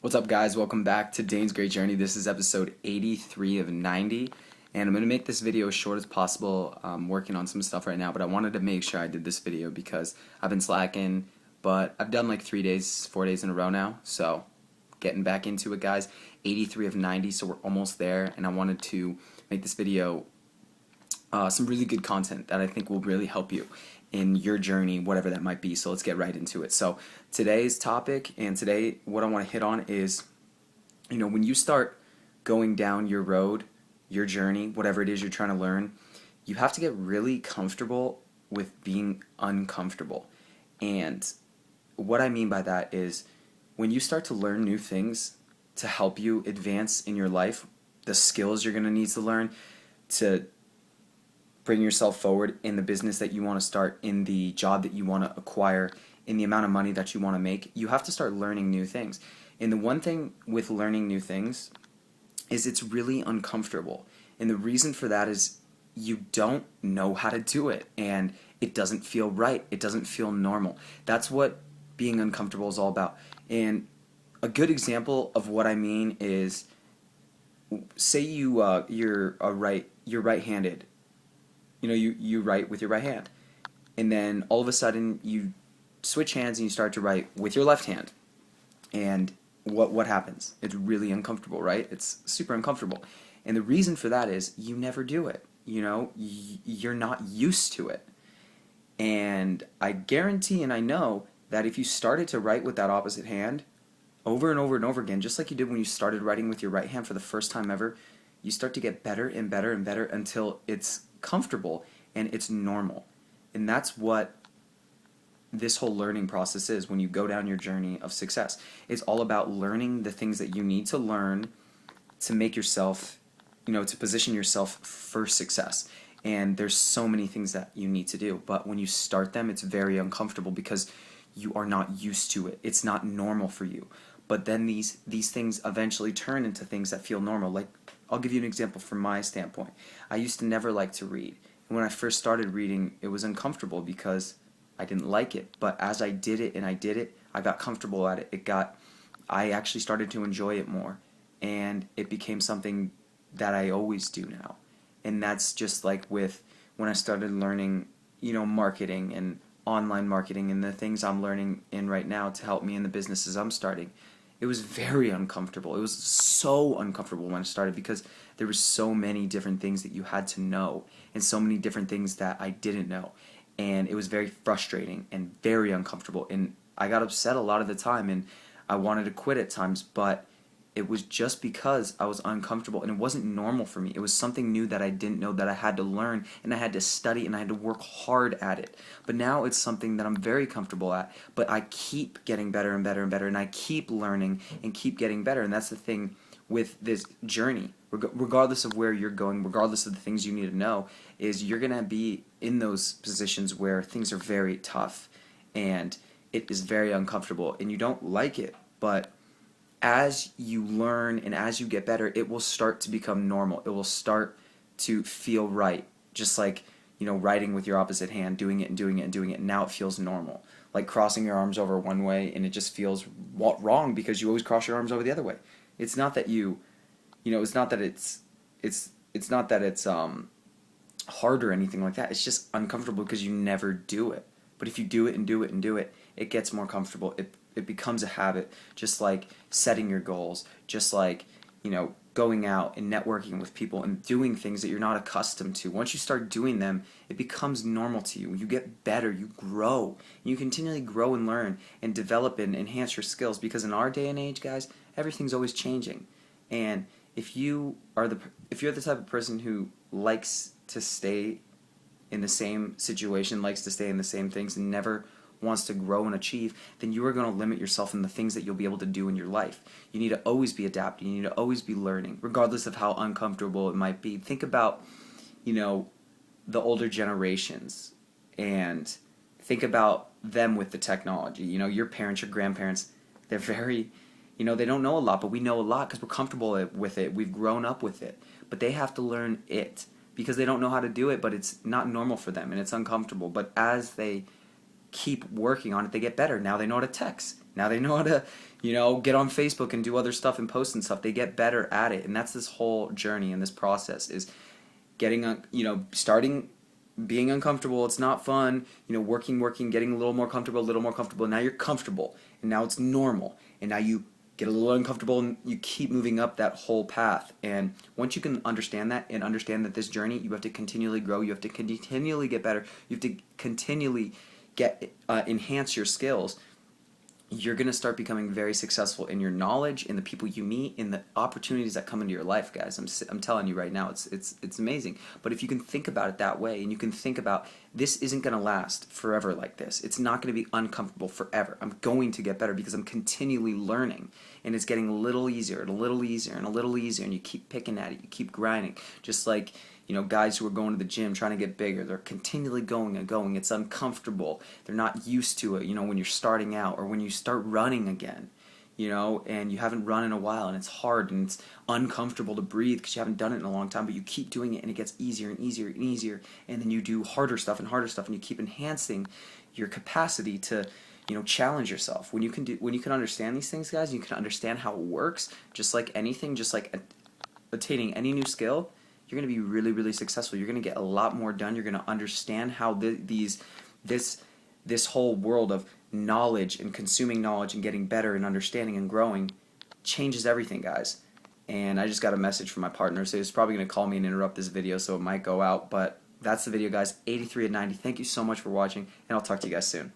What's up, guys? Welcome back to Dane's Great Journey. This is episode 83 of 90, and I'm going to make this video as short as possible. I'm working on some stuff right now, but I wanted to make sure I did this video because I've been slacking, but I've done like 4 days in a row now, so getting back into it, guys. 83 of 90, so we're almost there, and I wanted to make this video some really good content that I think will really help you in your journey, whatever that might be. So let's get right into it. So today's topic, and today what I want to hit on is, when you start going down your road, your journey, whatever it is you're trying to learn, you have to get really comfortable with being uncomfortable. And what I mean by that is when you start to learn new things to help you advance in your life, the skills you're going to need to learn to bring yourself forward in the business that you want to start, in the job that you want to acquire, in the amount of money that you want to make, you have to start learning new things. And the one thing with learning new things is it's really uncomfortable. And the reason for that is you don't know how to do it, and it doesn't feel right. It doesn't feel normal. That's what being uncomfortable is all about. And a good example of what I mean is, say you're right-handed. You write with your right hand, and then all of a sudden you switch hands and you start to write with your left hand. And what happens? It's really uncomfortable, right? It's super uncomfortable. And the reason for that is you never do it. You're not used to it. And I guarantee and I know that if you started to write with that opposite hand over and over and over again, just like you did when you started writing with your right hand for the first time ever, you start to get better and better and better until it's comfortable and it's normal. And that's what this whole learning process is when you go down your journey of success. It's all about learning the things that you need to learn to make yourself, to position yourself for success. And there's so many things that you need to do, but when you start them, it's very uncomfortable because you are not used to it. It's not normal for you. But then these things eventually turn into things that feel normal. Like, I'll give you an example from my standpoint. I used to never like to read. And when I first started reading, it was uncomfortable because I didn't like it. But as I did it, I got comfortable at it. I actually started to enjoy it more. And it became something that I always do now. And that's just like with when I started learning, marketing and online marketing and the things I'm learning in right now to help me in the businesses I'm starting. It was very uncomfortable. It was so uncomfortable when I started because there were so many different things that you had to know and so many different things that I didn't know. And it was very frustrating and very uncomfortable. And I got upset a lot of the time and I wanted to quit at times, but it was just because I was uncomfortable and it wasn't normal for me. It was something new that I didn't know that I had to learn and I had to study and I had to work hard at it. But now it's something that I'm very comfortable at, but I keep getting better and better and better and I keep learning and keep getting better. And that's the thing with this journey. Regardless of where you're going, regardless of the things you need to know, is you're going to be in those positions where things are very tough and it is very uncomfortable and you don't like it, but as you learn and as you get better, it will start to become normal. It will start to feel right. Just like, writing with your opposite hand, doing it and doing it and doing it, and now it feels normal. Like crossing your arms over one way and it just feels wrong because you always cross your arms over the other way. It's not that it's not that it's not that it's hard or anything like that. It's just uncomfortable because you never do it. But if you do it and do it and do it, it gets more comfortable. It becomes a habit, just like setting your goals, just like, going out and networking with people and doing things that you're not accustomed to. Once you start doing them, it becomes normal to you. You get better, you grow. You continually grow and learn and develop and enhance your skills because in our day and age, guys, everything's always changing. And if you're the type of person who likes to stay in the same situation, likes to stay in the same things and never wants to grow and achieve, then you are going to limit yourself in the things that you'll be able to do in your life. You need to always be adapting. You need to always be learning, regardless of how uncomfortable it might be. Think about, the older generations and think about them with the technology. Your parents, your grandparents, they're very, they don't know a lot, but we know a lot because we're comfortable with it. We've grown up with it. But they have to learn it because they don't know how to do it, but it's not normal for them and it's uncomfortable. But as they keep working on it, they get better. Now they know how to text. Now they know how to, get on Facebook and do other stuff and post and stuff. They get better at it, and that's this whole journey and this process is getting, starting being uncomfortable. It's not fun, working, getting a little more comfortable. Now you're comfortable, and now it's normal, and now you get a little uncomfortable and you keep moving up that whole path. And once you can understand that and understand that this journey, you have to continually grow, you have to continually get better, you have to continually enhance your skills. You're going to start becoming very successful in your knowledge, in the people you meet, in the opportunities that come into your life, guys. I'm telling you right now, it's amazing. But if you can think about it that way, and you can think about, this isn't going to last forever like this. It's not going to be uncomfortable forever. I'm going to get better because I'm continually learning, and it's getting a little easier and a little easier and a little easier, and you keep picking at it, you keep grinding. Just like, guys who are going to the gym trying to get bigger, they're continually going and going. It's uncomfortable. They're not used to it, when you're starting out or when you start running again, and you haven't run in a while, and it's hard and it's uncomfortable to breathe because you haven't done it in a long time, but you keep doing it and it gets easier and easier and easier, and then you do harder stuff and you keep enhancing your capacity to challenge yourself. When you can understand these things, guys, you can understand how it works, just like anything, just like attaining any new skill. You're going to be really, really successful. You're going to get a lot more done. You're going to understand how this whole world of knowledge and consuming knowledge and getting better and understanding and growing changes everything, guys. And I just got a message from my partner, so he's probably going to call me and interrupt this video, so it might go out. But that's the video, guys. 83 of 90. Thank you so much for watching, and I'll talk to you guys soon.